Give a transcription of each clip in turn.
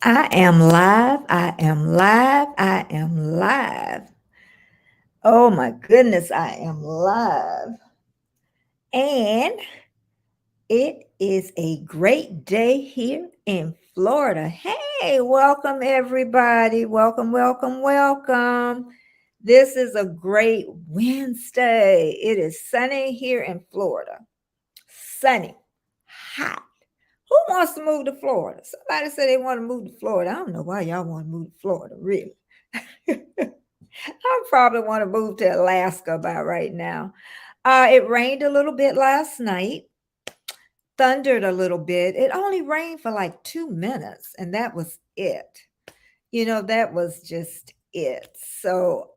I am live. I am live. I am live. Oh my goodness, I am live. And it is a great day here in Florida. Hey, welcome everybody. Welcome, welcome, welcome. This is a great Wednesday. It is sunny here in Florida. Sunny, hot. Who wants to move to Florida? Somebody said they want to move to Florida. I don't know why y'all want to move to Florida, really. I probably want to move to Alaska by right now. It rained a little bit last night, thundered a little bit. It only rained for like 2 minutes, and that was it. That was just it. So,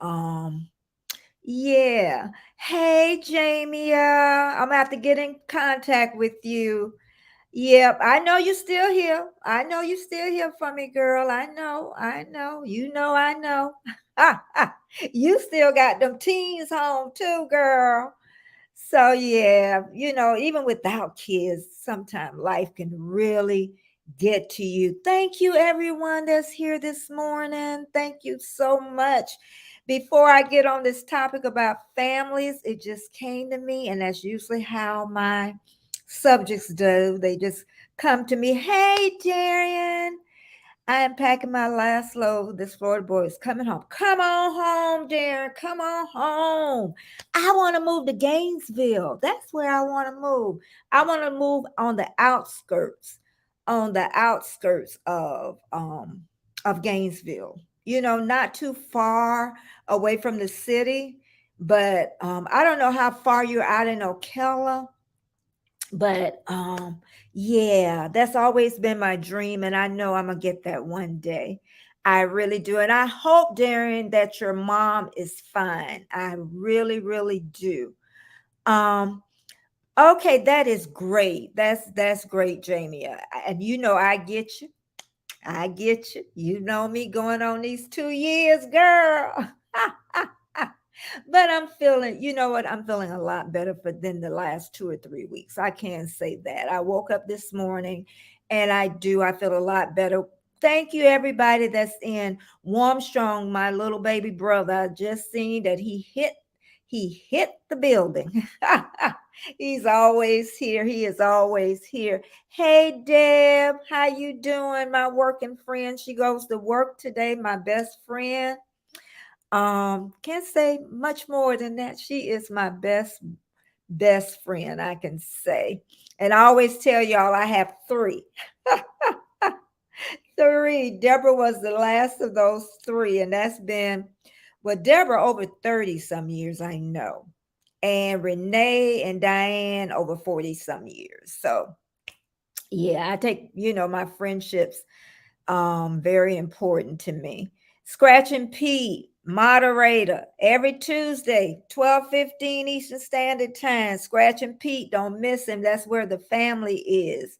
yeah. Hey, Jamie, I'm gonna have to get in contact with you. Yep, I know you're still here. I know you're still here for me, girl. I know, I know. I know. You still got them teens home too, girl. So yeah, even without kids, sometimes life can really get to you. Thank you, everyone that's here this morning. Thank you so much. Before I get on this topic about families, it just came to me, and that's usually how my subjects do. They just come to me. Hey, Darian, I am packing my last load. This Florida boy is coming home. Come on home, Darren. Come on home. I want to move to Gainesville. That's where I want to move. I want to move on the outskirts of Gainesville. Not too far away from the city, but I don't know how far you're out in Ocala, but yeah, that's always been my dream, and I know I'm gonna get that one day. I really do. And I hope, Darren, that your mom is fine. I really, really do. um okay, that is great. That's great, Jamie. And I get you. I get you. You know me going on these 2 years, girl. But I'm feeling, you know what? I'm feeling a lot better for than the last 2 or 3 weeks. I can say that. I woke up this morning and I feel a lot better. Thank you, everybody that's in Warm Strong, my little baby brother. I just seen that he hit the building. He's always here. He is always here. Hey Deb, how you doing? My working friend. She goes to work today, my best friend. Can't say much more than that. She is my best friend, I can say. And I always tell y'all I have three. Three. Deborah was the last of those three, and that's been, well, Deborah over 30 some years, I know. And Renee and Diane over 40 some years. So yeah, I take, my friendships very important to me. Scratch and Pete, moderator, every Tuesday, 12:15 Eastern Standard Time. Scratch and Pete, don't miss him. That's where the family is.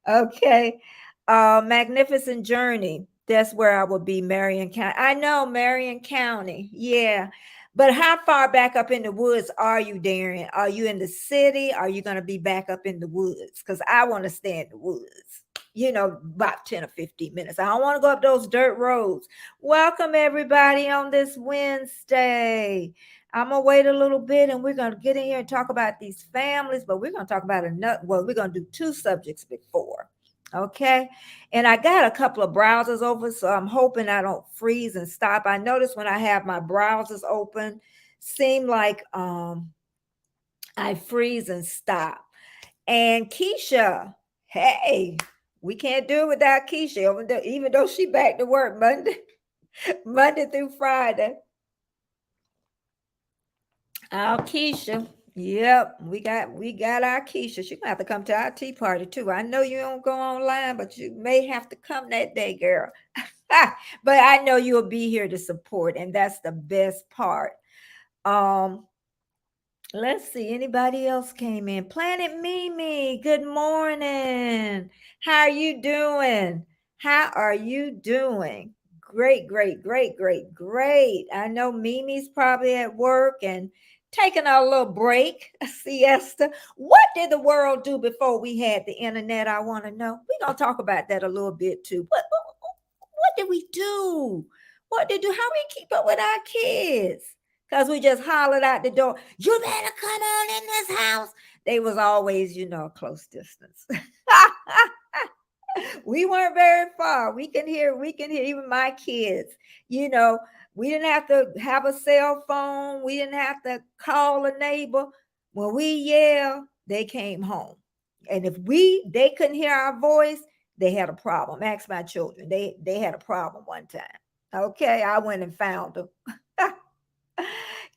Okay. Magnificent Journey. That's where I will be, Marion County. I know, Marion County. Yeah. But how far back up in the woods are you, Darren? Are you in the city? Are you going to be back up in the woods? Because I want to stay in the woods, about 10 or 15 minutes. I don't want to go up those dirt roads. Welcome, everybody, on this Wednesday. I'm going to wait a little bit and we're going to get in here and talk about these families, but we're going to talk about another. Well, we're going to do two subjects before. Okay. And I got a couple of browsers open, so I'm hoping I don't freeze and stop. I notice when I have my browsers open, seem like I freeze and stop. And Keisha, hey, we can't do it without Keisha, even though she back to work Monday, Monday through Friday. Our Keisha. Yep, we got our Keisha. She gonna have to come to our tea party too. I know you don't go online, but you may have to come that day, girl. But I know you'll be here to support, and that's the best part. Um, let's see. Anybody else came in? Planet Mimi, good morning. How are you doing? How are you doing? Great, great, great, great, great. I know Mimi's probably at work and taking our little break, a siesta. What did the world do before we had the internet? I want to know. We're going to talk about that a little bit too. What did we do? What did do? How we keep up with our kids? Because we just hollered out the door, you better come on in this house. They was always, close distance. We weren't very far. We can hear even my kids, you know, we didn't have to have a cell phone. We didn't have to call a neighbor. When we yelled, they came home. And if they couldn't hear our voice, they had a problem. Ask my children. They had a problem one time. Okay, I went and found them.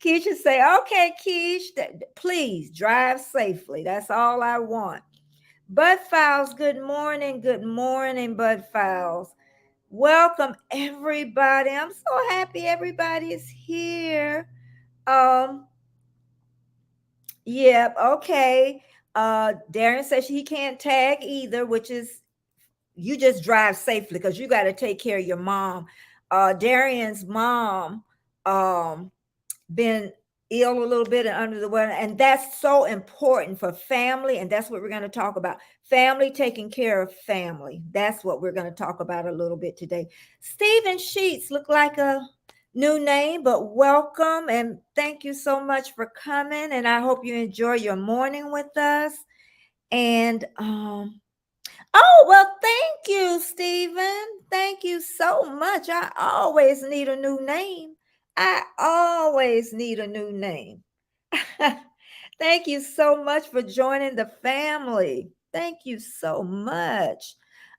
Keisha say, okay, please drive safely. That's all I want. Bud Files, good morning. Good morning, Bud Files. Welcome, everybody. I'm so happy everybody is here. Um, yep, okay. Darren says he can't tag either, which is you just drive safely because you got to take care of your mom. Darian's mom been ill a little bit and under the weather, and that's so important for family, and that's what we're going to talk about. Family, taking care of family. That's what we're going to talk about a little bit today. Stephen Sheets look like a new name, but welcome and thank you so much for coming, and I hope you enjoy your morning with us. And oh, well, thank you, Stephen. Thank you so much. I always need a new name. I always need a new name. Thank you so much for joining the family. Thank you so much.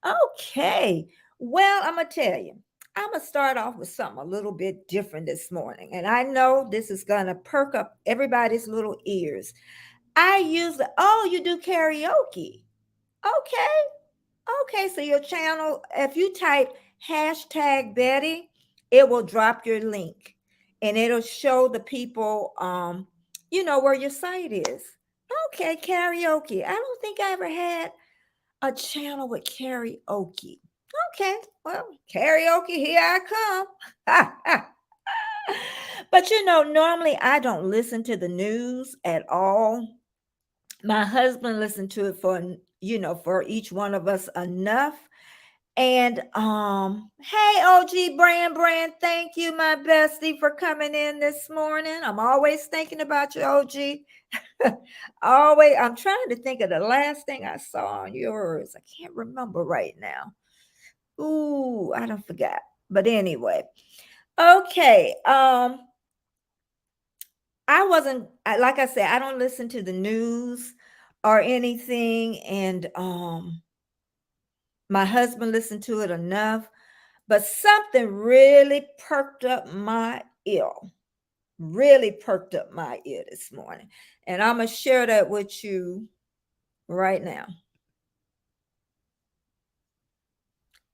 Okay. Well, I'm going to tell you, I'm going to start off with something a little bit different this morning. And I know this is going to perk up everybody's little ears. You do karaoke. Okay. Okay, so your channel, if you type hashtag Betty, it will drop your link and it'll show the people where your site is. Okay, karaoke. I don't think I ever had a channel with karaoke. Okay, well, karaoke, here I come. But normally I don't listen to the news at all. My husband listened to it for each one of us enough. And hey, OG Brand, thank you, my bestie, for coming in this morning. I'm always thinking about you, OG. Always, I'm trying to think of the last thing I saw on yours. I can't remember right now. Ooh, I don't forgot. But anyway, okay. Like I said, I don't listen to the news or anything, and my husband listened to it enough. But something really perked up my ear, this morning. And I'm going to share that with you right now.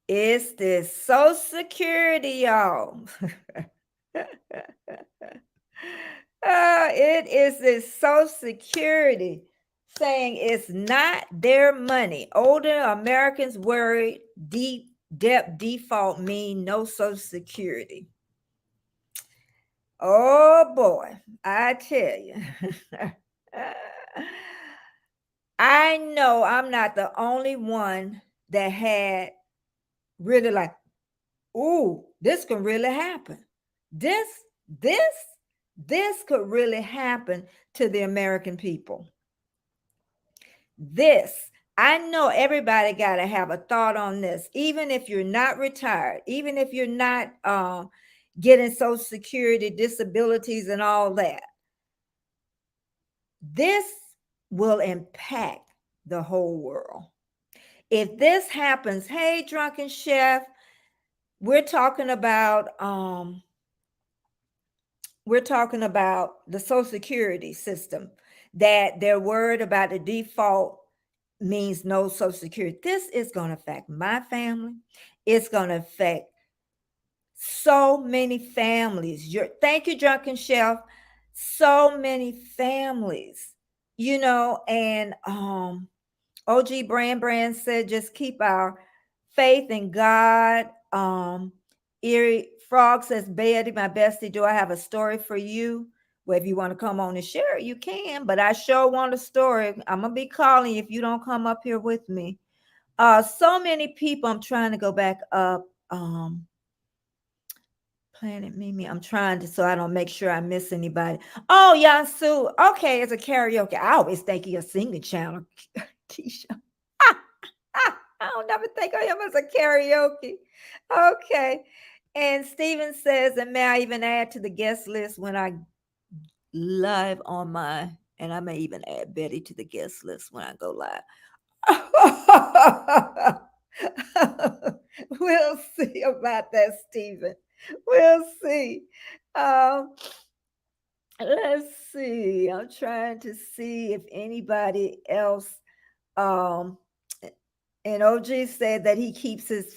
It's this Social Security, y'all. It is this Social Security saying it's not their money. Older Americans worry deep debt default mean no Social Security. Oh boy, I tell you. I know I'm not the only one that had really like, ooh, this can really happen. This, this, this could really happen to the American people. I know everybody got to have a thought on this, even if you're not retired, even if you're not getting Social Security, disabilities, and all that. This will impact the whole world. If this happens, hey, Drunken Chef, we're talking about the Social Security system, that they're worried about the default means no Social Security. This is going to affect my family. It's going to affect so many families. Thank you, Drunken Chef. So many families, and OG Brand said, just keep our faith in God. Erie Frog says, Betty, my bestie, do I have a story for you? Well, if you want to come on and share it, you can. But I sure want a story. I'm gonna be calling if you don't come up here with me. So many people. I'm trying to go back up. Planet Mimi. I'm trying to so I don't make sure I miss anybody. Oh, Yansu. Okay, it's a karaoke. I always think you're a singing channel, Keisha. I don't never think of him as a karaoke. Okay. And Steven says, and may I even add to the guest list when I live on my, and I may even add Betty to the guest list when I go live. We'll see about that, Stephen. We'll see. Um, let's see. I'm trying to see if anybody else. Um, and OG said that he keeps his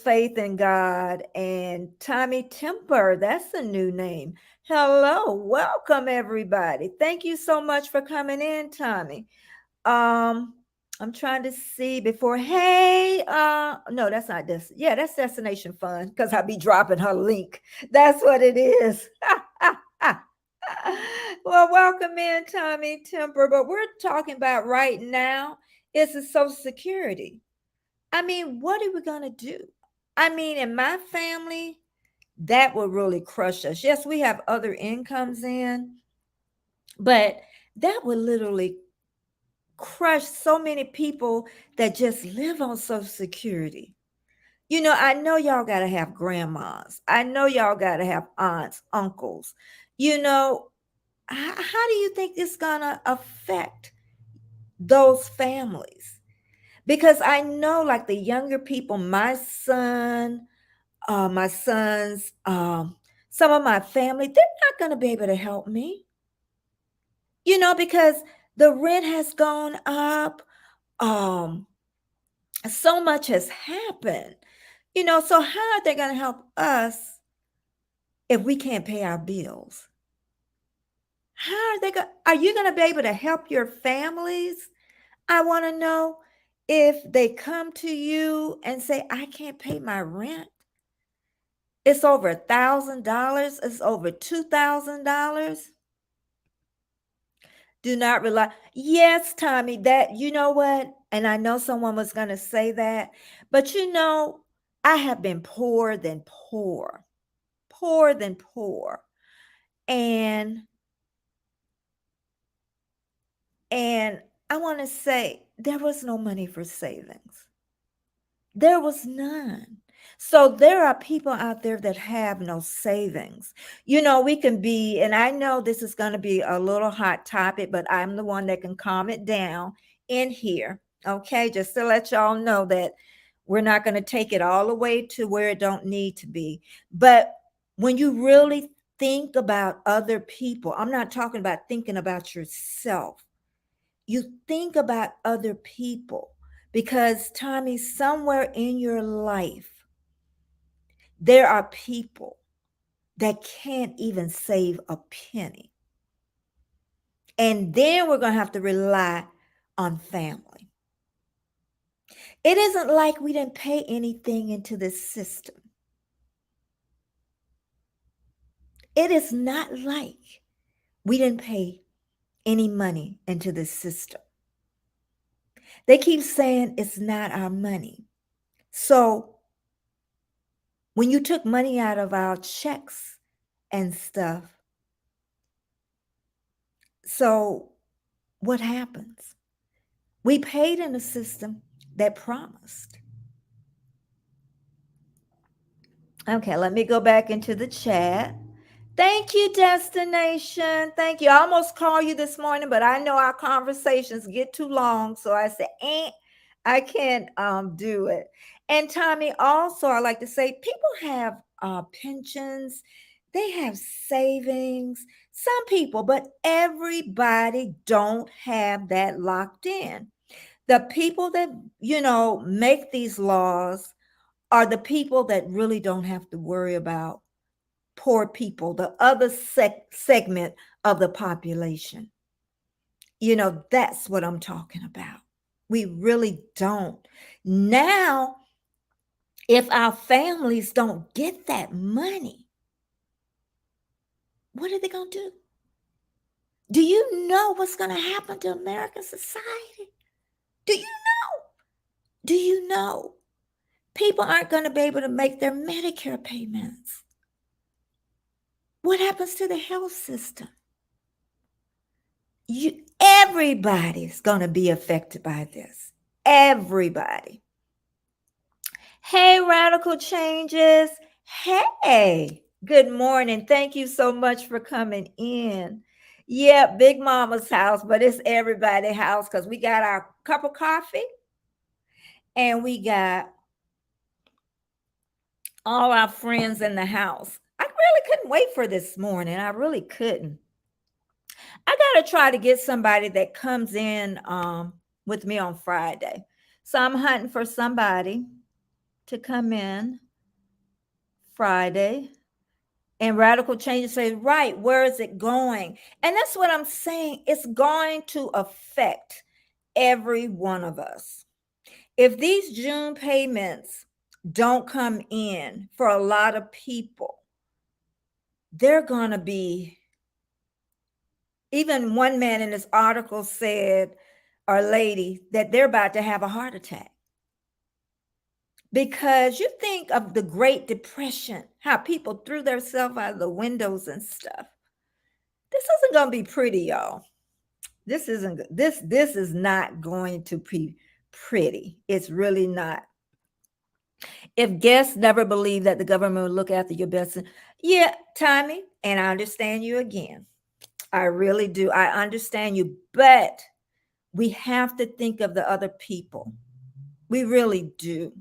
faith in God. And Tommy Temper, that's a new name. Hello, welcome everybody. Thank you so much for coming in, Tommy. Um, I'm trying to see before. Hey, no, that's not this. Yeah, that's Destination Fun because I'll be dropping her link. That's what it is. Well, welcome in, Tommy Temper. But we're talking about right now is the Social Security. I mean, what are we gonna do? I mean, in my family, that will really crush us. Yes, we have other incomes in, but that would literally crush so many people that just live on Social Security. You know, I know y'all got to have grandmas. I know y'all got to have aunts, uncles. You know, how do you think it's going to affect those families? Because I know, like the younger people, my son, my sons, some of my family, they're not going to be able to help me, you know, because the rent has gone up. Um, so much has happened, you know. So how are they going to help us if we can't pay our bills? How are they going? Are you going to be able to help your families? I want to know if they come to you and say, "I can't pay my rent. It's over $1,000. It's over $2,000." Do not rely. Yes, Tommy, that you know what? And I know someone was going to say that, but you know, I have been poor than poor, poor than poor. And and I want to say there was no money for savings. There was none. So there are people out there that have no savings. You know, we can be, and I know this is going to be a little hot topic, but I'm the one that can calm it down in here. Okay, just to let y'all know that we're not going to take it all the way to where it don't need to be. But when you really think about other people, I'm not talking about thinking about yourself. You think about other people because, Tommy, somewhere in your life, there are people that can't even save a penny. And then we're going to have to rely on family. It isn't like we didn't pay anything into this system. It is not like we didn't pay any money into this system. They keep saying it's not our money. So when you took money out of our checks and stuff, so what happens? We paid in a system that promised. Okay, let me go back into the chat. Thank you, Destination. Thank you. I almost called you this morning, but I know our conversations get too long. So I said, I can't do it. And Tommy, also, I like to say people have pensions, they have savings, some people, but everybody don't have that locked in. The people that, you know, make these laws are the people that really don't have to worry about poor people, the other segment of the population. You know, that's what I'm talking about. We really don't. Now, if our families don't get that money, what are they going to do? Do you know what's going to happen to American society? Do you know? Do you know? People aren't going to be able to make their Medicare payments. What happens to the health system? Everybody's going to be affected by this. Everybody. Hey, Radical Changes. Hey, good morning. Thank you so much for coming in. Yeah, Big Mama's house, but it's everybody's house because we got our cup of coffee and we got all our friends in the house. I really couldn't wait for this morning. I really couldn't. I got to try to get somebody that comes in with me on Friday. So I'm hunting for somebody to come in Friday. And Radical Changes say, right, where is it going? And that's what I'm saying. It's going to affect every one of us. If these June payments don't come in for a lot of people, they're going to be, even one man in this article said, or lady, that they're about to have a heart attack. Because you think of the Great Depression, how people threw themselves out of the windows and stuff. This isn't going to be pretty, y'all. This isn't this is not going to be pretty. It's really not. If guests never believe that the government will look after your best, yeah, Tommy, and I understand you again. I really do. I understand you, but we have to think of the other people. We really do.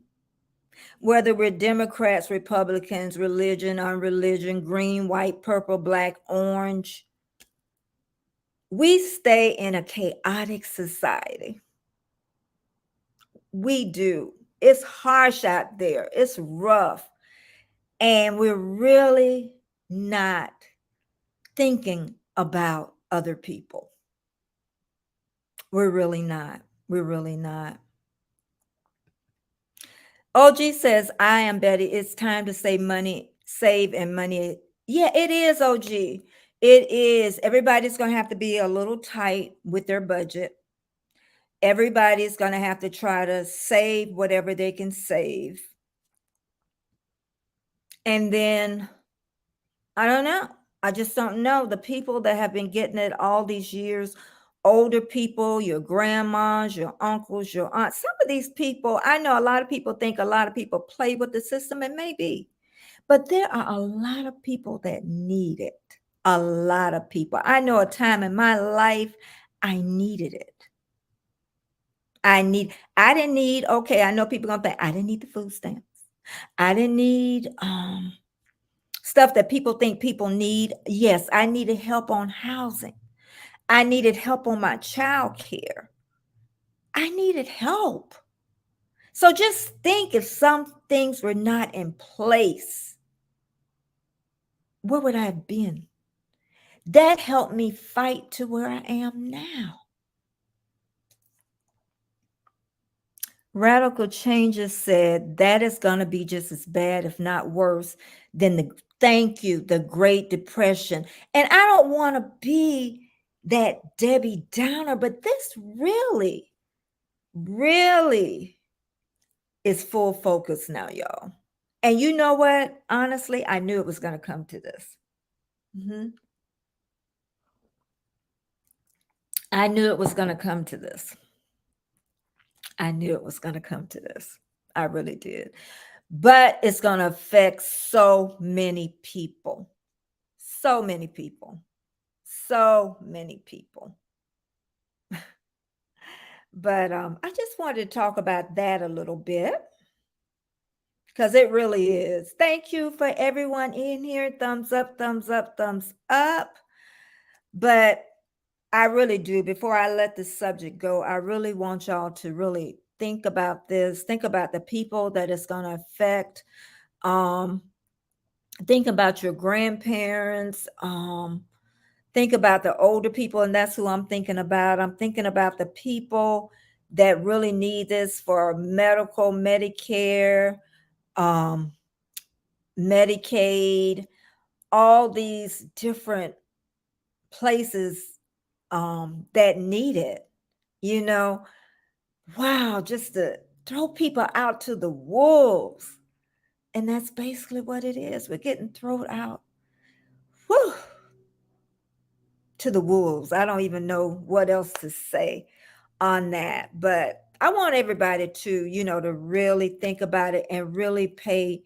Whether we're Democrats, Republicans, religion, unreligion, green, white, purple, black, orange, we stay in a chaotic society. We do. It's harsh out there. It's rough. And we're really not thinking about other people. We're really not. We're really not. OG says, I am Betty. It's time to save money, save and money. Yeah, it is, OG. It is. Everybody's going to have to be a little tight with their budget. Everybody's going to have to try to save whatever they can save. And then, I don't know. I just don't know. The people that have been getting it all these years, older people, your grandmas, your uncles, your aunts, some of these people, I know a lot of people think a lot of people play with the system, and maybe, but there are a lot of people that need it. A lot of people. I know a time in my life I needed it. I didn't need, okay, I know people gonna think I didn't need the food stamps. I didn't need stuff that people think people need. Yes, I needed help on housing. I needed help on my child care. I needed help. So just think, if some things were not in place, where would I have been? That helped me fight to where I am now. Radical Changes said that is going to be just as bad, if not worse, than the Great Depression. And I don't want to be that Debbie Downer, but this really, really is full focus now, y'all. And you know what? Honestly, I knew it was going to come to this. I knew it was going to come to this. I knew it was going to come to this. I really did. But it's going to affect so many people. So many people. So many people. But I just wanted to talk about that a little bit, because it really is. Thank you for everyone in here. Thumbs up, thumbs up, thumbs up. But I really do. Before I let the subject go, I really want y'all to really think about this. Think about the people that it's going to affect. Think about your grandparents. Think about the older people, and that's who I'm thinking about. I'm thinking about the people that really need this for medical, Medicare, Medicaid, all these different places that need it, you know. Wow, just to throw people out to the wolves. And that's basically what it is. We're getting thrown out, whew, to the wolves. I don't even know what else to say on that. But I want everybody to, to really think about it and really pay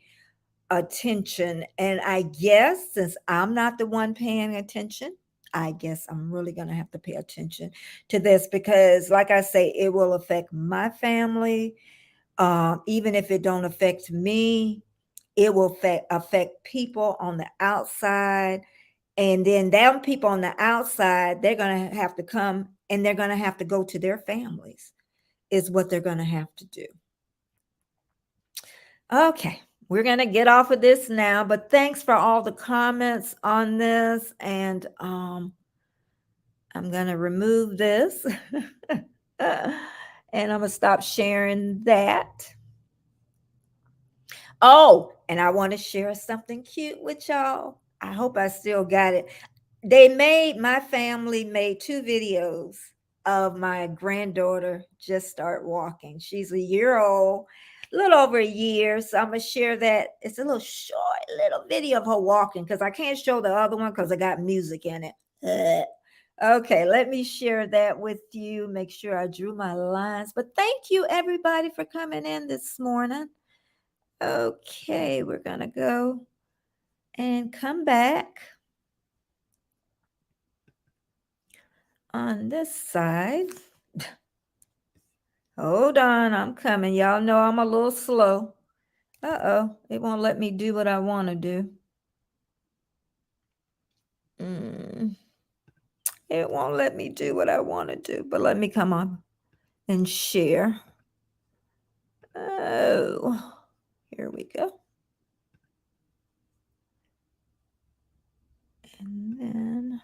attention. And I guess since I'm not the one paying attention, I guess I'm really going to have to pay attention to this because, like I say, it will affect my family. Even if it don't affect me, it will affect people on the outside. And then them people on the outside, they're going to have to come and they're going to have to go to their families, is what they're going to have to do. Okay, we're going to get off of this now, but thanks for all the comments on this. And I'm going to remove this and I'm going to stop sharing that. Oh, and I want to share something cute with y'all. I hope I still got it. My family made 2 videos of my granddaughter just start walking. She's a year old, a little over a year. So I'm going to share that. It's a little short little video of her walking because I can't show the other one because I got music in it. Okay, let me share that with you. Make sure I drew my lines. But thank you, everybody, for coming in this morning. Okay, we're going to go and come back on this side. Hold on, I'm coming. Y'all know I'm a little slow. Uh-oh, it won't let me do what I want to do. It won't let me do what I want to do, but let me come on and share. Oh, here we go. And then,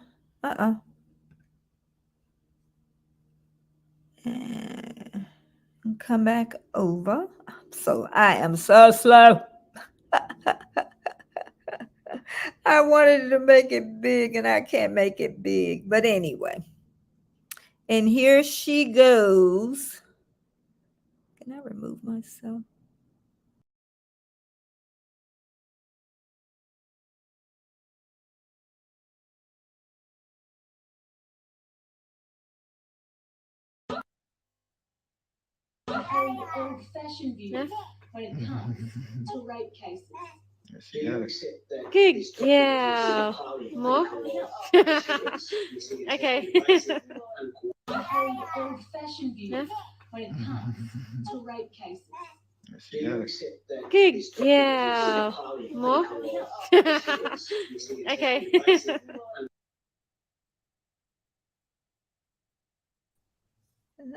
and come back over. So I am so slow. I wanted to make it big and I can't make it big. But anyway. And here she goes. Can I remove myself? Very old-fashioned view when it comes to rape cases. Good girl. More? Okay. Very old-fashioned view when it comes to rape cases. Good girl. More? Okay.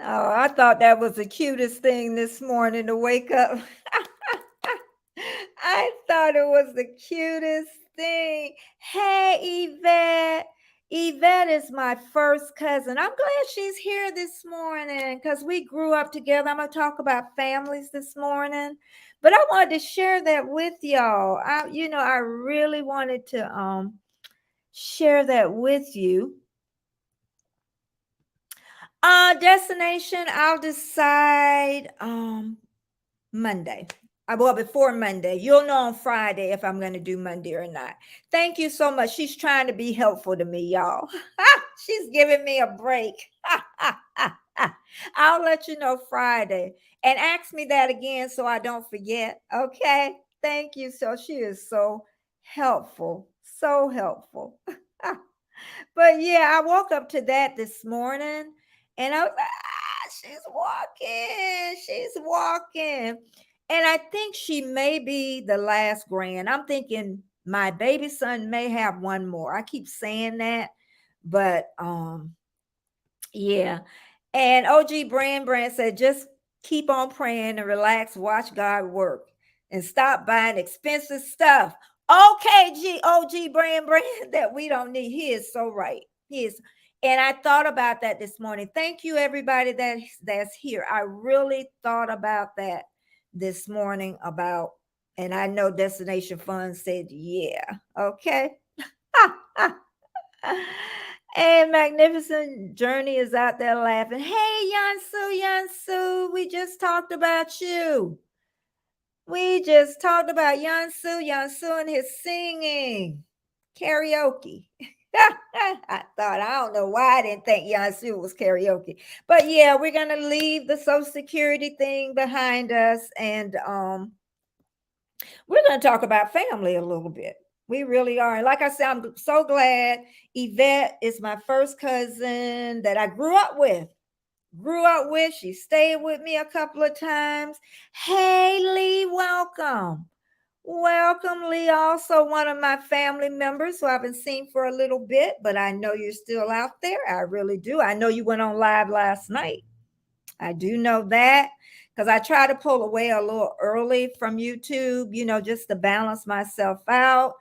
Oh, I thought that was the cutest thing this morning to wake up. I thought it was the cutest thing. Hey, Yvette. Yvette is my first cousin. I'm glad she's here this morning because we grew up together. I'm going to talk about families this morning, but I wanted to share that with y'all. I really wanted to share that with you. Destination, I'll decide Monday. Well, before Monday. You'll know on Friday if I'm going to do Monday or not. Thank you so much. She's trying to be helpful to me, y'all. She's giving me a break. I'll let you know Friday. And ask me that again so I don't forget. Okay. Thank you. So she is so helpful. So helpful. But yeah, I woke up to that this morning and I was like, she's walking. She's walking. And I think she may be the last grand. I'm thinking my baby son may have one more. I keep saying that, but yeah. And OG Brand said, just keep on praying and relax, watch God work, and stop buying expensive stuff. Okay, OG Brand that we don't need. He is so right. He is. And I thought about that this morning. Thank you, everybody that's here. I really thought about that this morning and I know Destination Fun said, yeah. Okay. And Magnificent Journey is out there laughing. Hey, Yansu, Yansu, we just talked about you. We just talked about Yansu, Yansu and his singing karaoke. I don't know why I didn't think Yansu was karaoke. But yeah, we're going to leave the Social Security thing behind us, and we're going to talk about family a little bit. We really are. And like I said, I'm so glad Yvette is my first cousin that I grew up with. She stayed with me a couple of times. Hey, Lee, welcome. Welcome, Lee. Also, one of my family members who I haven't seen for a little bit, but I know you're still out there. I really do. I know you went on live last night. I do know that because I try to pull away a little early from YouTube, just to balance myself out.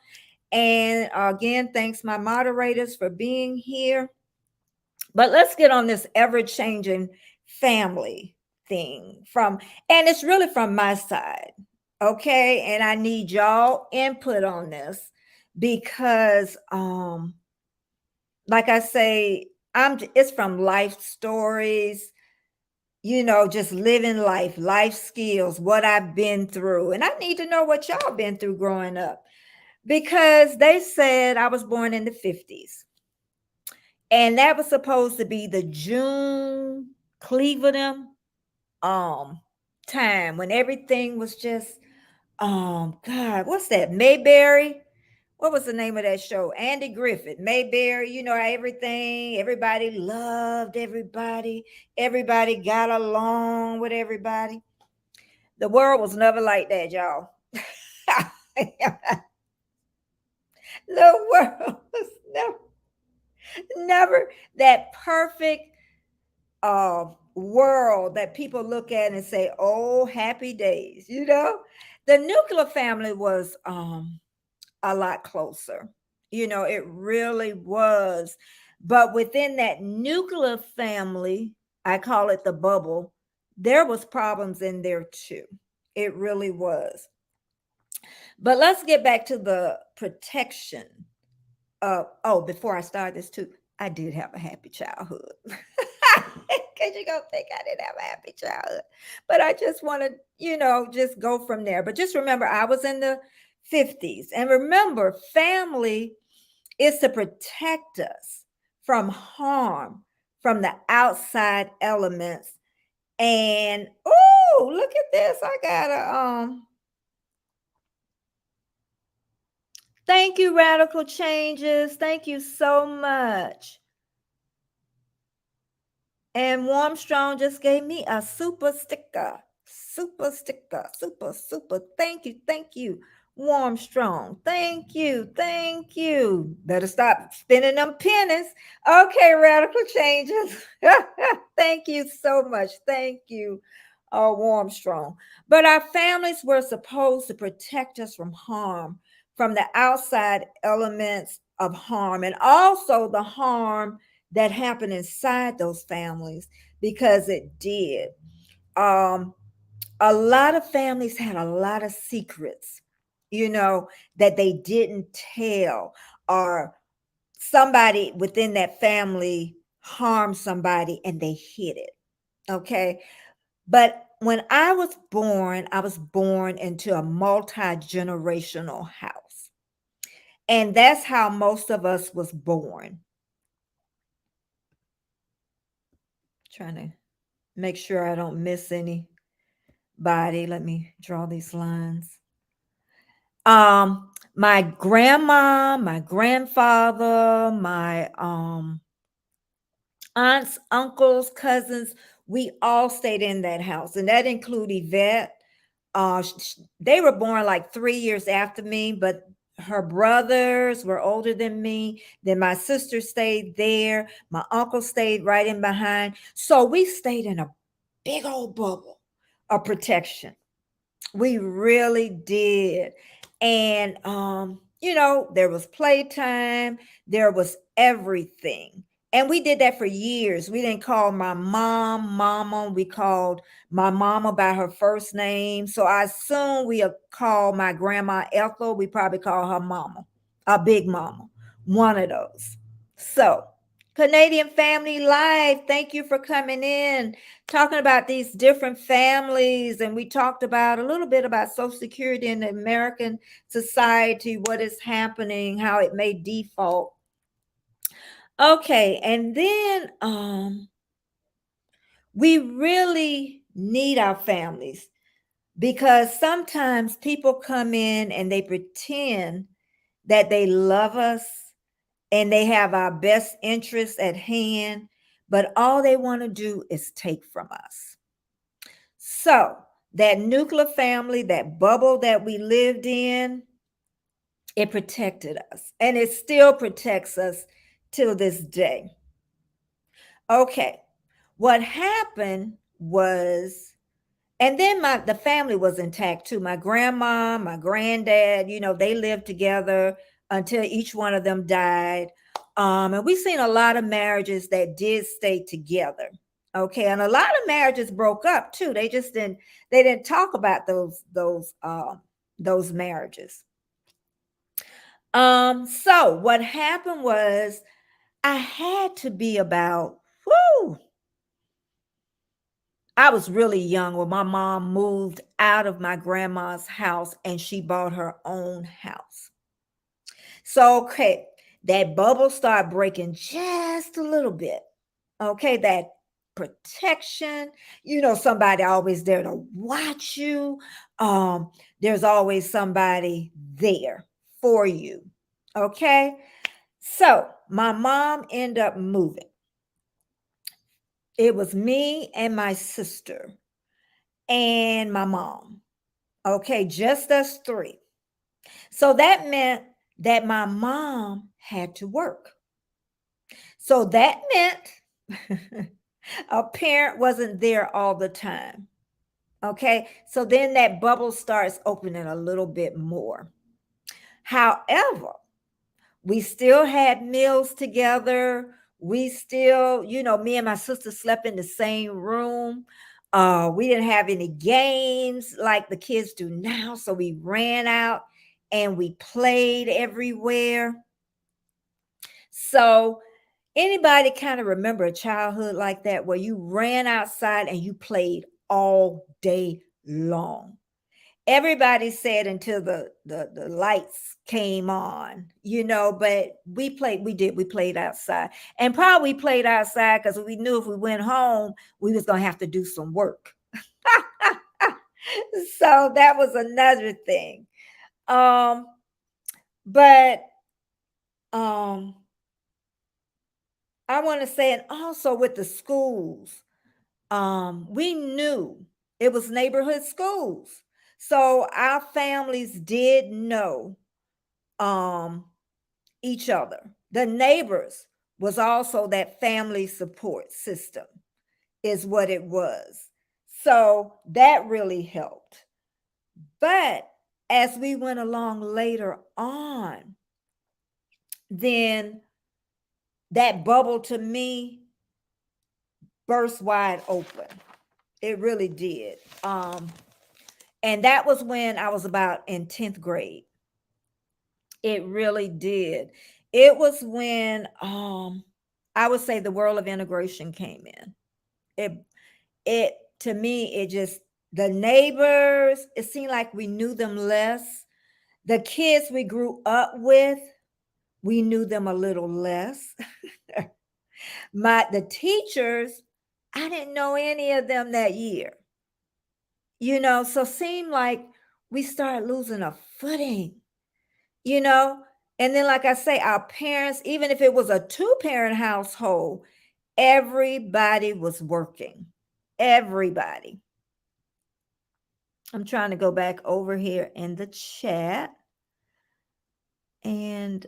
And again, thanks my moderators for being here. But let's get on this ever-changing family thing and it's really from my side. Okay. And I need y'all input on this because like I say, it's from life stories, just living life skills, what I've been through. And I need to know what y'all been through growing up because they said I was born in the 50s. And that was supposed to be the June Cleveland time when everything was just God, what's that? Mayberry. What was the name of that show? Andy Griffith, Mayberry, everybody loved everybody. Everybody got along with everybody. The world was never like that, y'all. The world was never that perfect world that people look at and say, oh, happy days. The nuclear family was a lot closer. It really was. But within that nuclear family, I call it the bubble, there was problems in there too. It really was. But let's get back to the protection. Before I start this too, I did have a happy childhood. Because you're going to think I didn't have a happy childhood. But I just want to, just go from there. But just remember, I was in the 50s. And remember, family is to protect us from harm from the outside elements. And, oh, look at this. I got a, thank you, Radical Changes. Thank you so much. And Warm Strong just gave me a super sticker. Super sticker. Super. Thank you. Warm Strong. Thank you. Better stop spending them pennies. Okay, Radical Changes. Thank you so much. Thank you, Warm Strong. But our families were supposed to protect us from harm, from the outside elements of harm, and also the harm that happened inside those families, because it did. A lot of families had a lot of secrets, that they didn't tell, or somebody within that family harmed somebody and they hid it. Okay. But when I was born into a multi-generational house. And that's how most of us was born. Trying to make sure I don't miss anybody. Let me draw these lines. My grandma, my grandfather, my aunts, uncles, cousins, we all stayed in that house, and that included Yvette. They were born like 3 years after me, but her brothers were older than me. Then my sister stayed there. My uncle stayed right in behind. So we stayed in a big old bubble of protection. We really did. And there was playtime, there was everything. And we did that for years. We didn't call my mom mama. We called my mama by her first name. So I assume we call my grandma Ethel. We probably call her mama, a big mama. one of those. So, Canadian Family Life, thank you for coming in, talking about these different families. And we talked about a little bit about Social Security in the American society, what is happening, how it may default. Okay, and then we really need our families because sometimes people come in and they pretend that they love us and they have our best interests at hand, but all they want to do is take from us. So, that nuclear family, that bubble that we lived in, it protected us and it still protects us till this day. Okay, what happened was, and then the family was intact too. My grandma, my granddad, they lived together until each one of them died. And we've seen a lot of marriages that did stay together. Okay, and a lot of marriages broke up too. They didn't talk about those marriages. So what happened was I had to be about, whoo, I was really young when my mom moved out of my grandma's house and she bought her own house. So, okay, that bubble started breaking just a little bit. Okay, that protection, somebody always there to watch you. There's always somebody there for you. Okay, so my mom ended up moving. It was me and my sister and my mom. Okay, just us three. So that meant that my mom had to work. So that meant a parent wasn't there all the time. Okay, so then that bubble starts opening a little bit more. However, we still had meals together. We still, me and my sister slept in the same room. We didn't have any games like the kids do now. So we ran out and we played everywhere. So anybody kind of remember a childhood like that where you ran outside and you played all day long? Everybody said until the lights came on, but we played outside. And probably played outside because we knew if we went home, we was gonna have to do some work. So that was another thing. Um, but I want to say, and also with the schools, we knew it was neighborhood schools. So our families did know um, each other. The neighbors was also that family support system, is what it was. So that really helped. But as we went along later on, then that bubble to me burst wide open. It really did. And that was when I was about in 10th grade. It really did. It was when I would say the world of integration came in. It to me, it just, the neighbors, it seemed like we knew them less. The kids we grew up with, we knew them a little less. The teachers, I didn't know any of them that year. So seemed like we started losing a footing, you know. And then, like I say, our parents, even if it was a two-parent household, everybody was working. Everybody. I'm trying to go back over here in the chat. And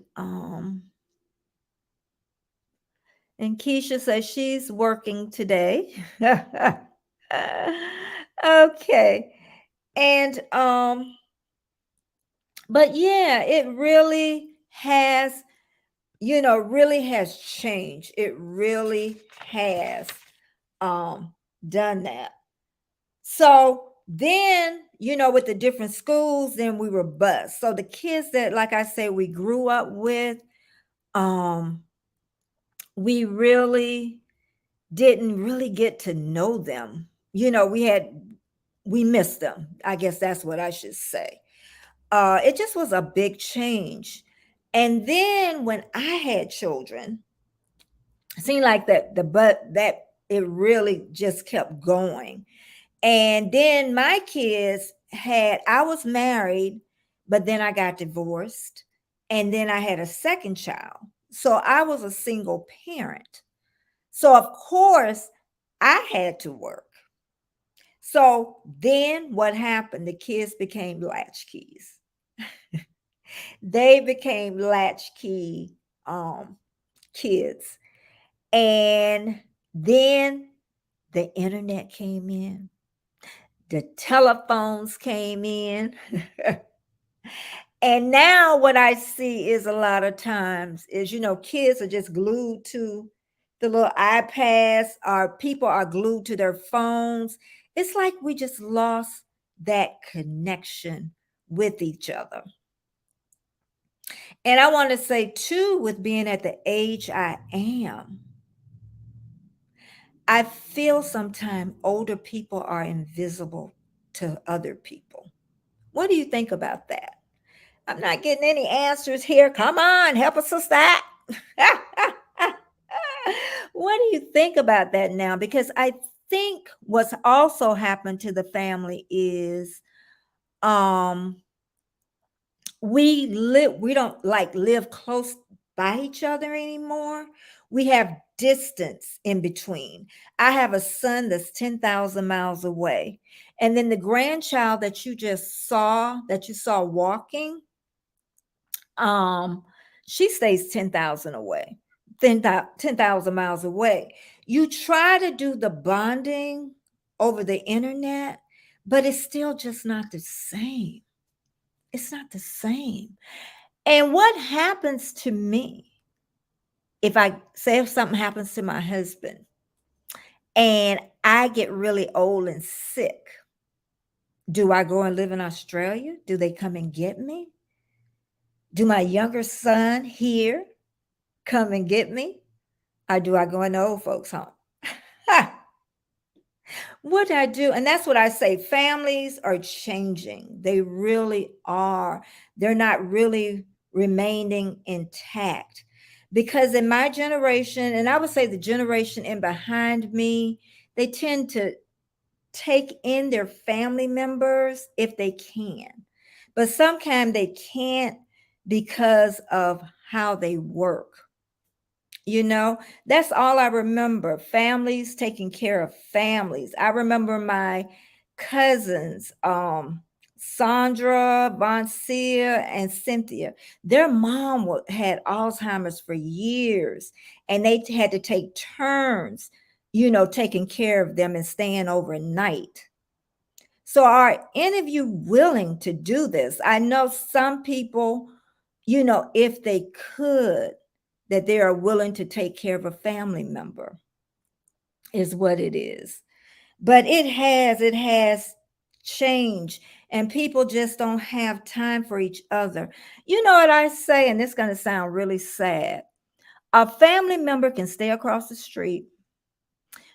Keisha says she's working today. Okay. And but yeah, it really has changed. It really has done that. So then, with the different schools, then we were bused. So the kids that, like I say, we grew up with, um, we really didn't really get to know them. We missed them. I guess that's what I should say. It just was a big change. And then when I had children, it seemed like that it really just kept going. And then my kids I was married, but then I got divorced. And then I had a second child. So I was a single parent. So, of course, I had to work. So then what happened? The kids became latchkeys. They became latchkey kids. And then the internet came in, the telephones came in. And now what I see is a lot of times is, kids are just glued to the little iPads, or people are glued to their phones. It's like we just lost that connection with each other. And I want to say, too, with being at the age I am, I feel sometimes older people are invisible to other people. What do you think about that? I'm not getting any answers here. Come on, help us with that. What do you think about that now? Because I think what's also happened to the family is um we don't like live close by each other anymore. We have distance in between. I have a son that's 10,000 miles away. And then the grandchild that you saw walking, um she stays 10,000 away, 10,000 miles away. You try to do the bonding over the internet, but it's still just not the same. It's not the same. And what happens to me if something happens to my husband and I get really old and sick? Do I go and live in Australia? Do they come and get me? Do my younger son here come and get me? Or do I go in the old folks' home? Ha! What I do, and that's what I say, families are changing. They really are. They're not really remaining intact. Because in my generation, and I would say the generation in behind me, they tend to take in their family members if they can. But sometimes they can't because of how they work. That's all I remember. Families taking care of families. I remember my cousins, Sandra, Bonsia, and Cynthia. Their mom had Alzheimer's for years, and they had to take turns, taking care of them and staying overnight. So, are any of you willing to do this? I know some people, if they could, that they are willing to take care of a family member, is what it is. But it has changed, and people just don't have time for each other. You know what I say, and it's going to sound really sad. A family member can stay across the street.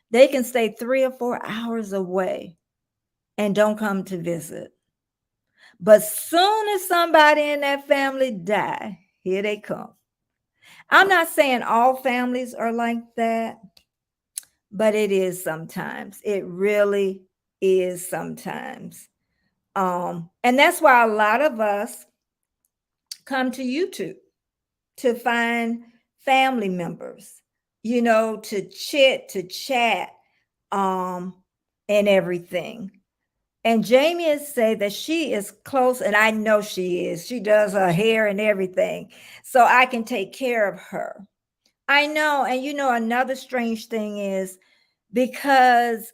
They can stay 3 or 4 hours away and don't come to visit. But soon as somebody in that family die, here they come. I'm not saying all families are like that, but it is sometimes. It really is sometimes. And that's why a lot of us come to YouTube to find family members, to chat, and everything. And Jamie has said that she is close, and I know she is. She does her hair and everything, so I can take care of her. I know, and another strange thing is because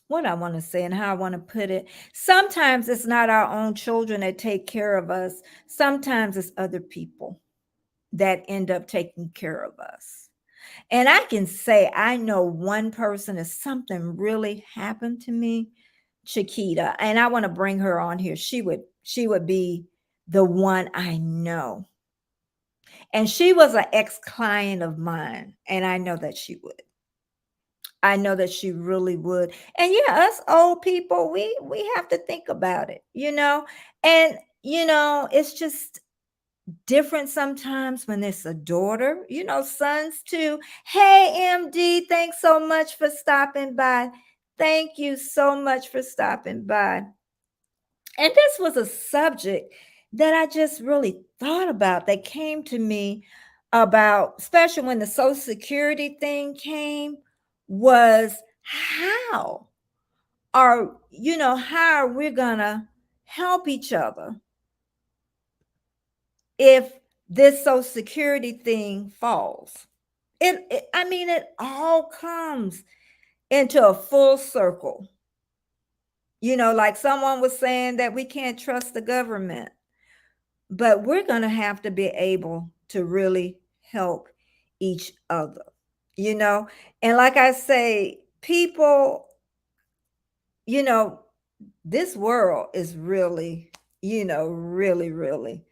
what I want to say and how I want to put it, sometimes it's not our own children that take care of us. Sometimes it's other people that end up taking care of us. And I can say I know one person, if something really happened to me, Chiquita, and I want to bring her on here. She would be the one I know. And she was an ex-client of mine, and I know that she would. I know that she really would. And yeah, us old people, we have to think about it, you know? And it's just different sometimes when it's a daughter, sons too. Hey, MD, thanks so much for stopping by. Thank you so much for stopping by. And this was a subject that I just really thought about, that came to me about, especially when the Social Security thing came, was how how are we gonna help each other if this Social Security thing falls? I mean, it all comes into a full circle. Like someone was saying that we can't trust the government, but we're going to have to be able to really help each other, you know? And like I say, people, you know, this world is really, really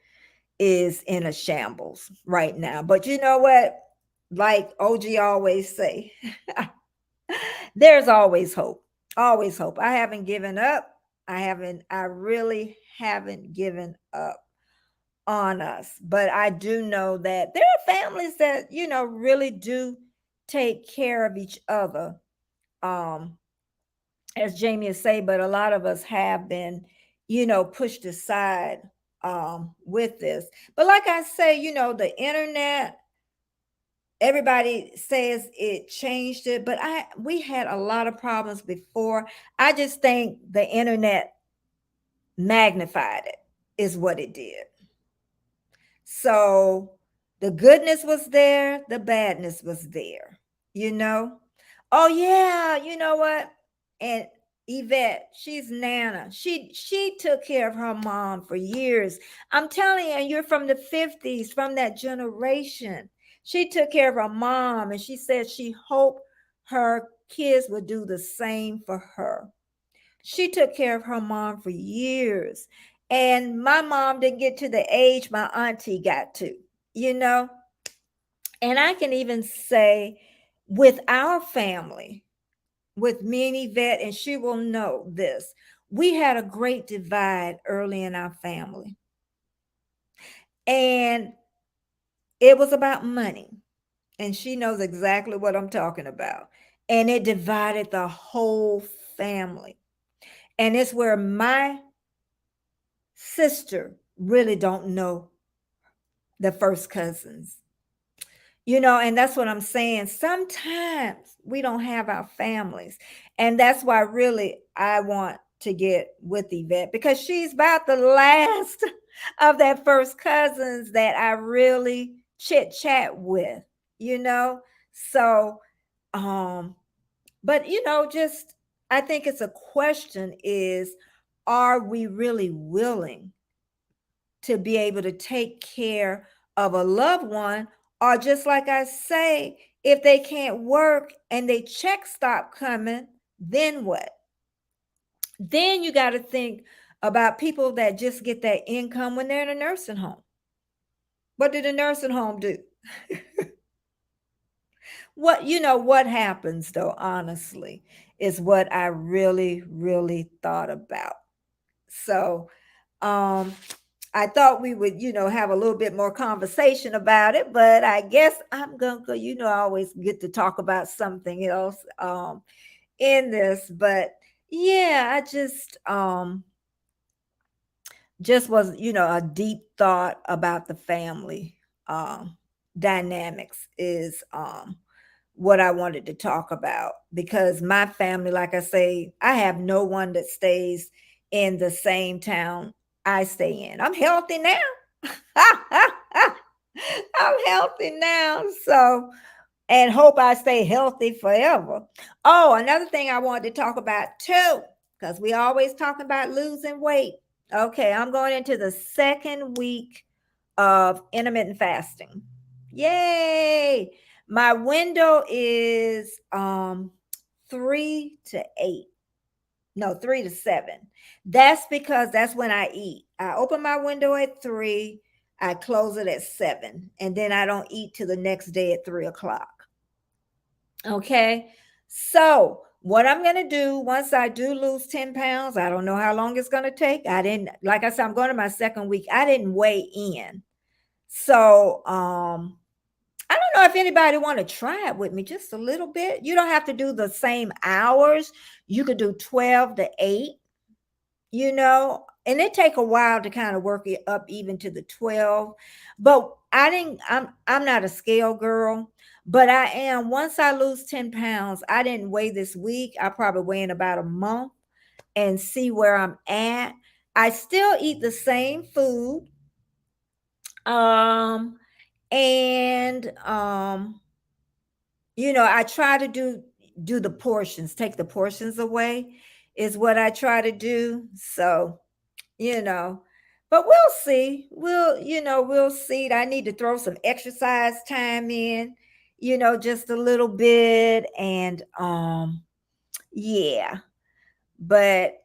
is in a shambles right now. But you know what? Like OG always say, there's always hope. Always hope. I haven't given up. I really haven't given up on us. But I do know that there are families that, really do take care of each other. Um, as Jamie is saying, but a lot of us have been, pushed aside with this. But like I say, the internet, everybody says it changed it, but we had a lot of problems before. I just think the internet magnified it, is what it did. So the goodness was there, the badness was there, you know. Oh yeah, you know what? And Yvette, she's Nana. She took care of her mom for years. I'm telling you, you're from the 50s, from that generation. She took care of her mom, and she said she hoped her kids would do the same for her. She took care of her mom for years. And my mom didn't get to the age my auntie got to, you know? And I can even say, with our family, with me and Yvette, and she will know this, we had a great divide early in our family. And it was about money. And she knows exactly what I'm talking about. And it divided the whole family. And it's where my sister really don't know the first cousins. And that's what I'm saying. Sometimes we don't have our families. And that's why really I want to get with Yvette, because she's about the last of that first cousins that I really chit chat with, you know? So, um, but just I think it's a question is, are we really willing to be able to take care of a loved one? Or just like I say, if they can't work and they checks stop coming, then what? Then you got to think about people that just get that income when they're in a nursing home. What did a nursing home do? What happens though, honestly, is what I really, really thought about. So, um, I thought we would, have a little bit more conversation about it, but I guess I'm gonna go. I always get to talk about something else in this, but yeah, I just was, a deep thought about the family um dynamics is what I wanted to talk about, because my family, like I say, I have no one that stays in the same town I stay in. I'm healthy now. I'm healthy now. So, and hope I stay healthy forever. Oh, another thing I wanted to talk about too, because we always talk about losing weight. Okay, I'm going into the second week of intermittent fasting. Yay! My window is 3 to 8. No, 3 to 7. That's because that's when I eat. I open my window at 3. I close it at 7, and then I don't eat till the next day at 3 o'clock. Okay. So, what I'm going to do once I do lose 10 pounds, I don't know how long it's going to take. I didn't, like I said, I'm going to my second week. I didn't weigh in. So, I don't know if anybody want to try it with me just a little bit. You don't have to do the same hours. You could do 12 to 8, and it take a while to kind of work it up even to the 12. But I'm not a scale girl, but I am. Once I lose 10 pounds, I didn't weigh this week. I probably weigh in about a month and see where I'm at. I still eat the same food. Um, and I try to do the portions, take the portions away is what I try to do. So, you know, but we'll see. We'll see. I need to throw some exercise time in, just a little bit. And yeah, but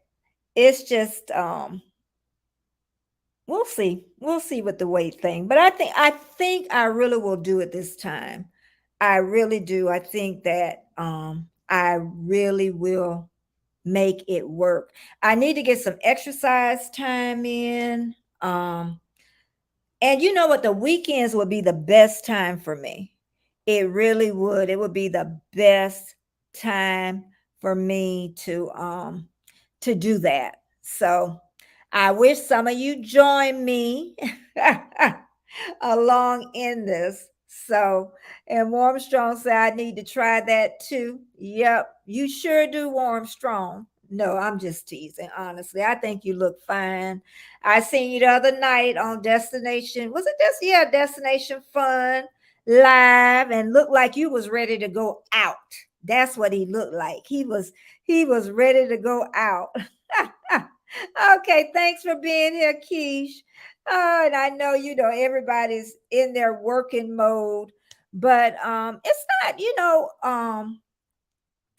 it's just we'll see. We'll see with the weight thing. But I think I really will do it this time. I really do. I think that I really will make it work. I need to get some exercise time in. And you know what? The weekends would be the best time for me. It really would. It would be the best time for me to do that. So I wish some of you join me along in this. So, and Warm Strong said I need to try that too. Yep, you sure do, Warm Strong. No, I'm just teasing. Honestly, I think you look fine. I seen you the other night on Destination. Was it yeah, Destination Fun live, and looked like you was ready to go out. That's what he looked like. He was ready to go out. Okay, thanks for being here, Keish. And I know everybody's in their working mode, but it's not,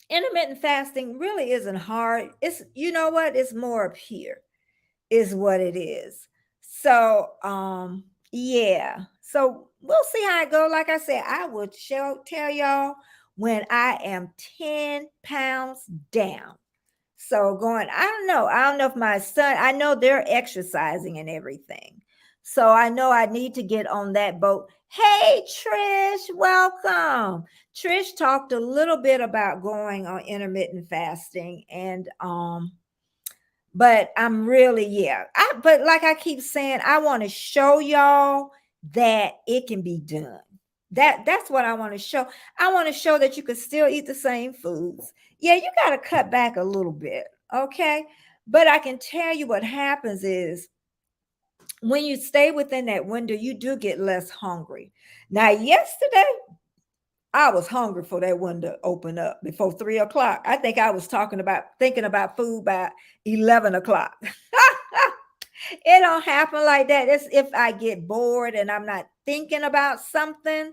intermittent fasting really isn't hard. It's what? It's more up here is what it is. So yeah. So we'll see how it go. Like I said, I will tell y'all when I am 10 pounds down. So going, I don't know. I don't know if my son, I know they're exercising and everything. So I know I need to get on that boat. Hey, Trish, welcome. Trish talked a little bit about going on intermittent fasting, and but I'm really, yeah. But like I keep saying, I want to show y'all that it can be done. That's what I want to show. I want to show that you can still eat the same foods. Yeah, you got to cut back a little bit, okay? But I can tell you what happens is when you stay within that window, you do get less hungry. Now, yesterday, I was hungry for that window to open up before 3 o'clock. I think I was thinking about food by 11 o'clock. It don't happen like that. It's if I get bored and I'm not thinking about something,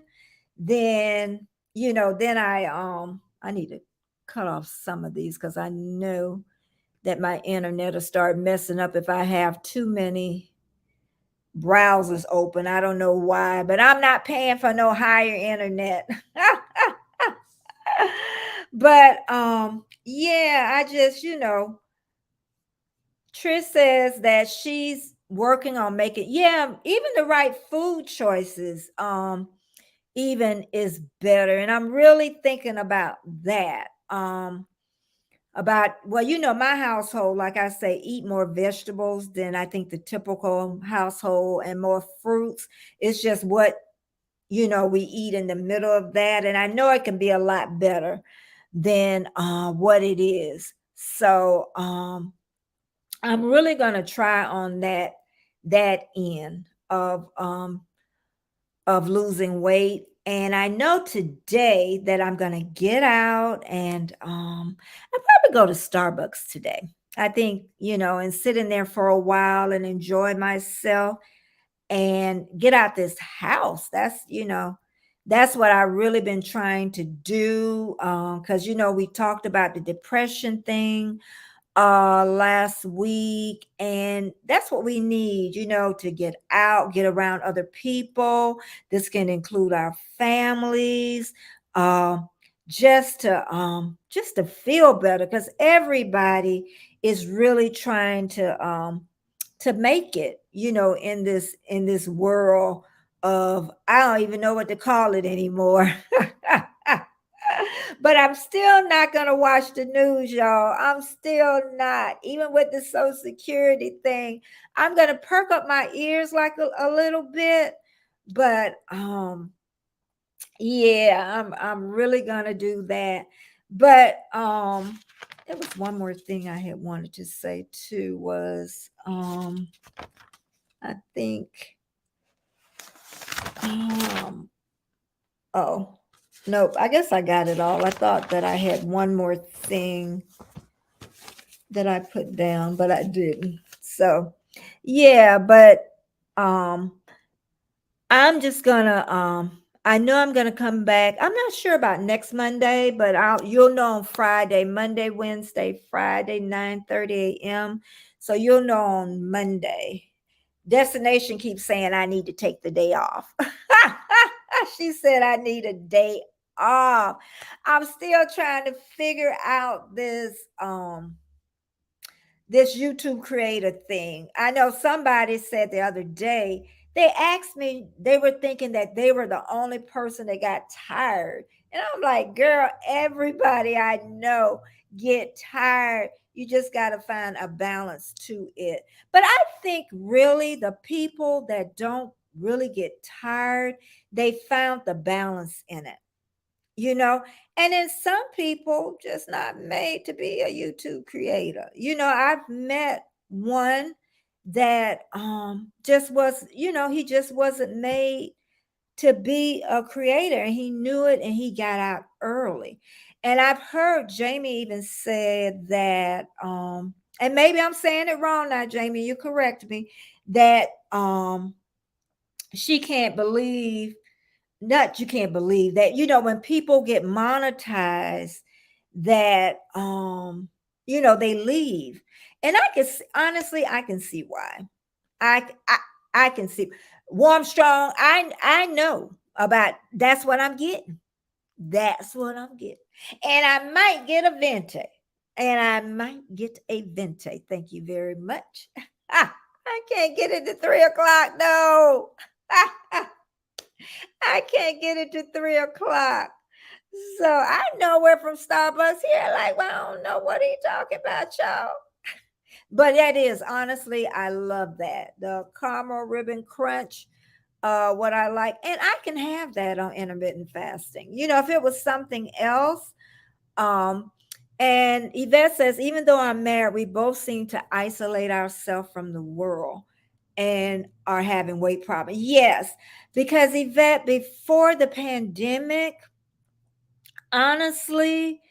then then I need to cut off some of these because I know that my internet will start messing up if I have too many browsers open. I don't know why, but I'm not paying for no higher internet. But yeah, I just Trish says that she's working on making, yeah, even the right food choices even is better, and I'm really thinking about that. About, well, my household, like I say, eat more vegetables than I think the typical household, and more fruits. It's just what we eat in the middle of that, and I know it can be a lot better than what it is. So I'm really going to try on that end of losing weight. And I know today that I'm going to get out, and I'll probably go to Starbucks today. I think, and sit in there for a while and enjoy myself and get out this house. That's what I really been trying to do. Because we talked about the depression thing. last week, and that's what we need, to get out, get around other people. This can include our families, uh, just to feel better, because everybody is really trying to make it, in this world of, I don't even know what to call it anymore. But I'm still not going to watch the news, y'all. I'm still not. Even with the Social Security thing, I'm going to perk up my ears like a little bit. But yeah, I'm really going to do that. But there was one more thing I had wanted to say too, was I think um oh, nope, I guess I got it all. I thought that I had one more thing that I put down, but I didn't. So, yeah, but um I'm just gonna I know I'm gonna come back. I'm not sure about next Monday, but you'll know on Friday, Monday, Wednesday, Friday, 9:30 a.m. So you'll know on Monday. Destination keeps saying I need to take the day off. She said I need a day off. I'm still trying to figure out this YouTube creator thing. I know somebody said the other day, they asked me, they were thinking that they were the only person that got tired. And I'm like, girl, everybody I know get tired. You just got to find a balance to it. But I think really the people that don't really get tired, they found the balance in it, and then some people just not made to be a YouTube creator. I've met one that just was, he just wasn't made to be a creator, and he knew it, and he got out early. And I've heard Jamie even said that and maybe I'm saying it wrong now, Jamie, you correct me, that she can't believe, not you can't believe that, when people get monetized, that they leave. And honestly, I can see why. I can see. Warm strong, I know about. That's what I'm getting. That's what I'm getting. And I might get a vente. And I might get a vente. Thank you very much. I can't get it to 3 o'clock. No. I can't get it to 3 o'clock. So I know we're from Starbucks here. Like, well, I don't know what he talking about, y'all. But that is, honestly, I love that. The caramel ribbon crunch, what I like. And I can have that on intermittent fasting. If it was something else, um, and Yvette says, even though I'm married, we both seem to isolate ourselves from the world and are having weight problems. Yes, because Yvette, before the pandemic, honestly,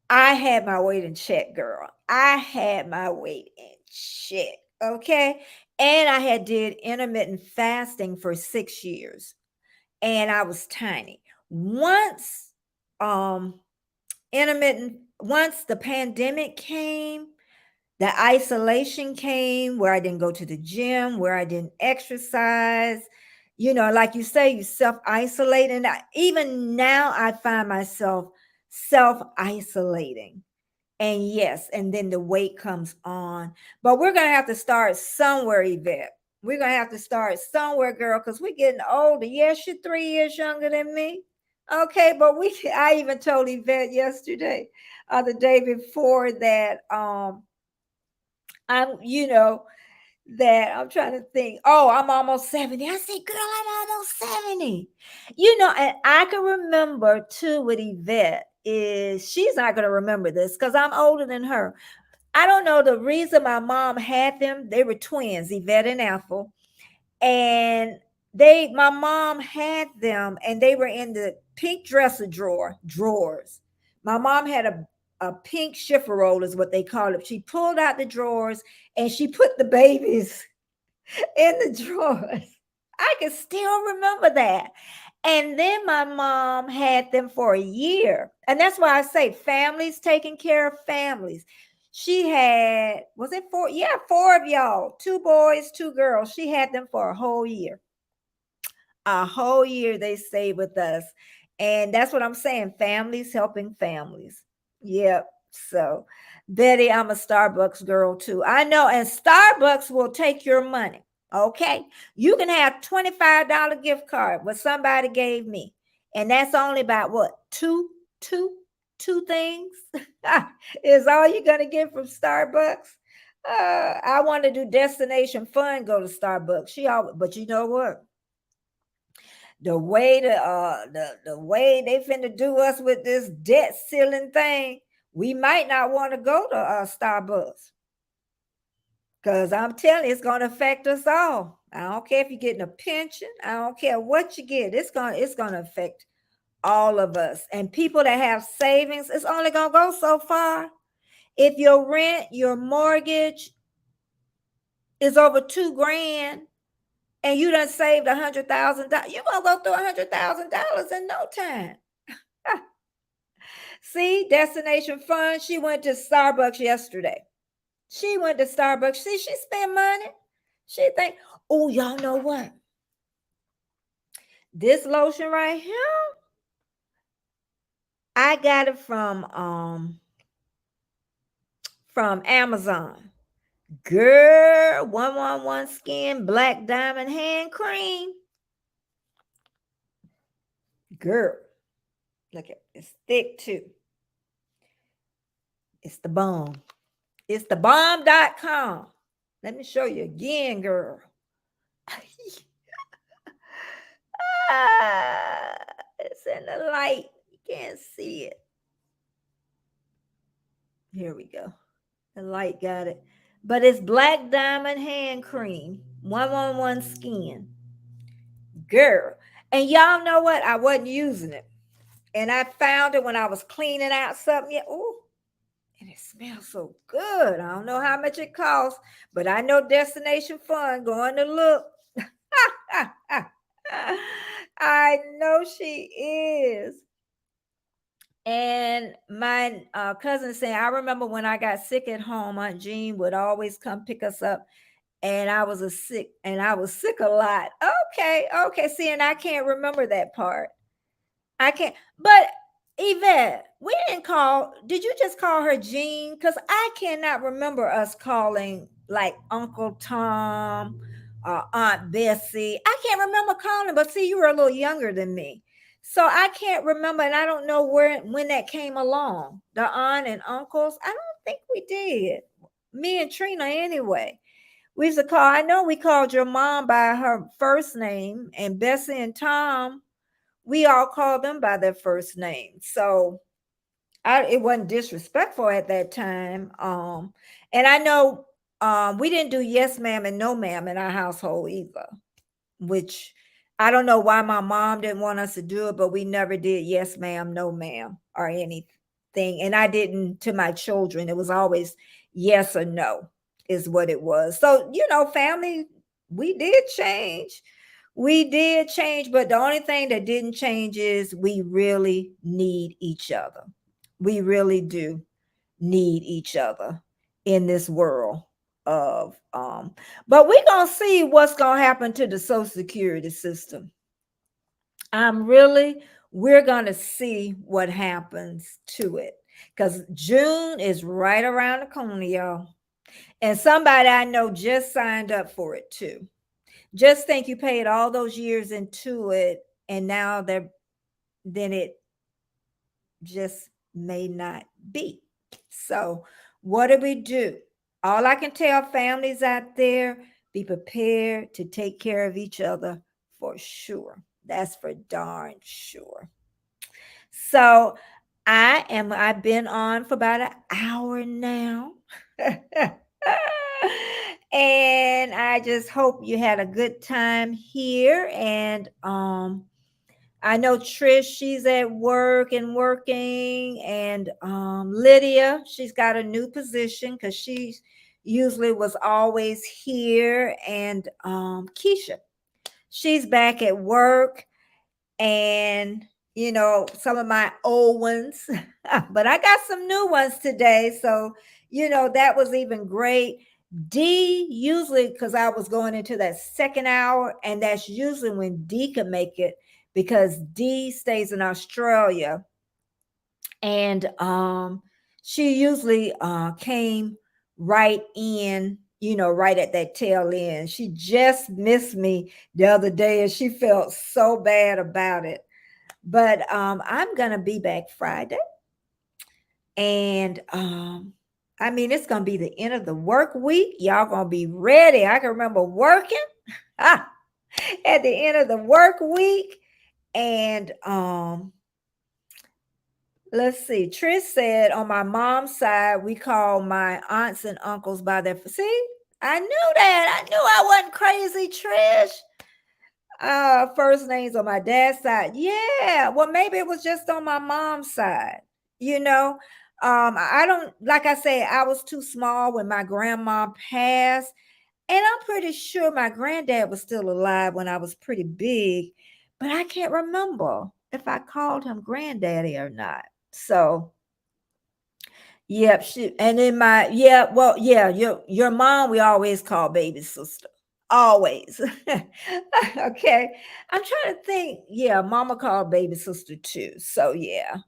I had my weight in check, girl. I had my weight in check. Okay. And I had did intermittent fasting for 6 years, and I was tiny. Once um once the pandemic came, the isolation came, where I didn't go to the gym, where I didn't exercise. Like you say, you self isolate. And even now, I find myself self isolating. And yes, and then the weight comes on. But we're going to have to start somewhere, Yvette. We're going to have to start somewhere, girl, because we're getting older. Yes, you're 3 years younger than me. Okay, but I even told Yvette yesterday, the day before, that I'm, that I'm trying to think. Oh, I'm almost 70. I said, girl, I'm almost 70. And I can remember too with Yvette, is she's not going to remember this because I'm older than her. I don't know the reason my mom had them. They were twins, Yvette and Ethel. And my mom had them, and they were in the pink drawers. My mom had a pink chiffon is what they call it. She pulled out the drawers and she put the babies in the drawers. I can still remember that. And then my mom had them for a year. And that's why I say families taking care of families. She had, was it four? Yeah, four of y'all, two boys, two girls. She had them for a whole year. A whole year they stayed with us. And that's what I'm saying. Families helping families. Yep. So, Betty, I'm a Starbucks girl too. I know. And Starbucks will take your money. Okay. You can have $25 gift card, what somebody gave me. And that's only about what? Two, two things is all you're going to get from Starbucks. I want to do destination fun, go to Starbucks. She always, but you know what? The way they finna do us with this debt ceiling thing, we might not want to go to Starbucks, because I'm telling you, it's gonna affect us all. I don't care if you're getting a pension. I don't care what you get. It's gonna affect all of us. And people that have savings, it's only gonna go so far. If your rent, your mortgage is over 2 grand, and you done saved $100,000, you're gonna go through $100,000 in no time. See, destination fun. She went to Starbucks yesterday. She went to Starbucks. See, she spent money. She think, oh, y'all know what? This lotion right here, I got it from Amazon. Girl, 111 Skin Black Diamond Hand Cream. Girl, look at it. It's thick too. It's the bomb. It's the bomb.com. Let me show you again, girl. It's in the light. You can't see it. Here we go. The light got it. But it's Black Diamond Hand Cream, 111 Skin. Girl. And y'all know what? I wasn't using it. And I found it when I was cleaning out something. Yeah. Oh, and it smells so good. I don't know how much it costs, but I know Destination Fun going to look. I know she is. And my cousin saying, I remember when I got sick at home, Aunt Jean would always come pick us up, and I was sick a lot. Okay. See, and I can't remember that part. I can't. But Yvette, we didn't call. Did you just call her Jean? Because I cannot remember us calling like Uncle Tom or Aunt Bessie. I can't remember calling. But see, you were a little younger than me, so I can't remember, and I don't know when that came along. The aunt and uncles. I don't think we did. Me and Trina, anyway. We used to call. I know we called your mom by her first name, and Bessie and Tom, we all called them by their first name. So it wasn't disrespectful at that time. And I know we didn't do yes ma'am and no ma'am in our household either, which I don't know why my mom didn't want us to do it, but we never did yes ma'am, no ma'am, or anything. And I didn't to my children. It was always yes or no is what it was. So, family, we did change. We did change, but the only thing that didn't change is we really need each other. We really do need each other in this world of but we're gonna see what's gonna happen to the Social Security system. We're gonna see what happens to it, because June is right around the corner, y'all. And somebody I know just signed up for it too. Just think, you paid all those years into it, and now then it just may not be. So what do we do? All I can tell families out there, be prepared to take care of each other for sure. That's for darn sure. So I've been on for about an hour now. And I just hope you had a good time here. And I know Trish, she's at work and working, and Lydia, she's got a new position because she usually was always here, and Keisha, she's back at work, and some of my old ones, but I got some new ones today. So That was even great. D usually, because I was going into that second hour, and that's usually when D could make it because D stays in Australia, and she usually came right in, right at that tail end. She just missed me the other day, and she felt so bad about it. But I'm gonna be back Friday, and I mean, it's gonna be the end of the work week. Y'all gonna be ready. I can remember working at the end of the work week, and let's see. Trish said on my mom's side, we call my aunts and uncles by their. See, I knew that. I knew I wasn't crazy, Trish. First names on my dad's side. Yeah. Well, maybe it was just on my mom's side. You know, I don't, like I said, I was too small when my grandma passed. And I'm pretty sure my granddad was still alive when I was pretty big, but I can't remember if I called him granddaddy or not. So, yep, and then your mom we always call baby sister. Always. Okay. I'm trying to think. Yeah, mama called baby sister too. So yeah.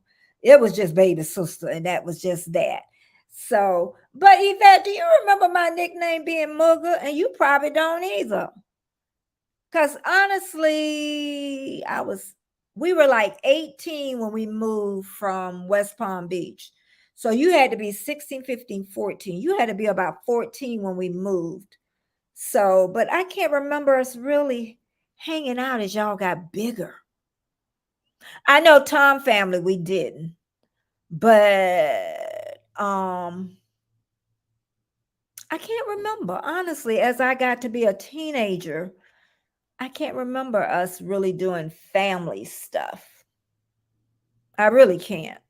It was just baby sister, and that was just that. So, but Yvette, do you remember my nickname being Mugga? And you probably don't either. Because honestly, we were like 18 when we moved from West Palm Beach. So you had to be 16, 15, 14. You had to be about 14 when we moved. So, but I can't remember us really hanging out as y'all got bigger. I know Tom family we didn't, but I can't remember honestly as I got to be a teenager. I can't remember us really doing family stuff. I really can't.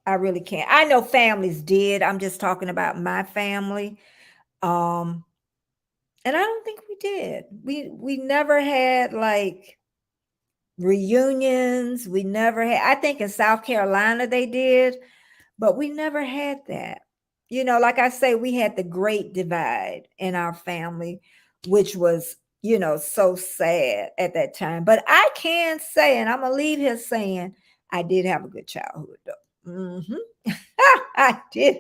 I really can't. I know families did. I'm just talking about my family. Um, and I don't think we did. We never had like reunions. We never had, I think in South Carolina they did, but we never had that. Like I say, we had the great divide in our family, which was, so sad at that time. But I can say, and I'm gonna leave here saying, I did have a good childhood though. I did.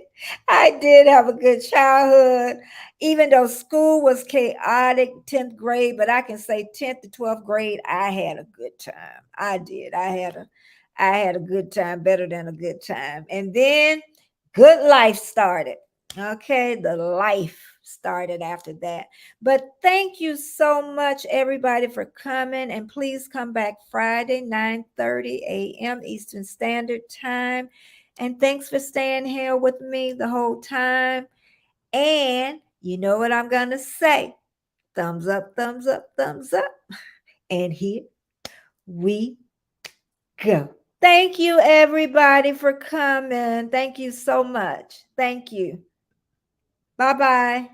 I did have a good childhood, even though school was chaotic, 10th grade, but I can say 10th to 12th grade, I had a good time. I did. I had a good time, better than a good time. And then good life started. Okay, the life started after that. But thank you so much, everybody, for coming. And please come back Friday, 9:30 a.m. Eastern Standard Time. And thanks for staying here with me the whole time. And you know what I'm going to say? Thumbs up, thumbs up, thumbs up. And here we go. Thank you, everybody, for coming. Thank you so much. Thank you. Bye bye.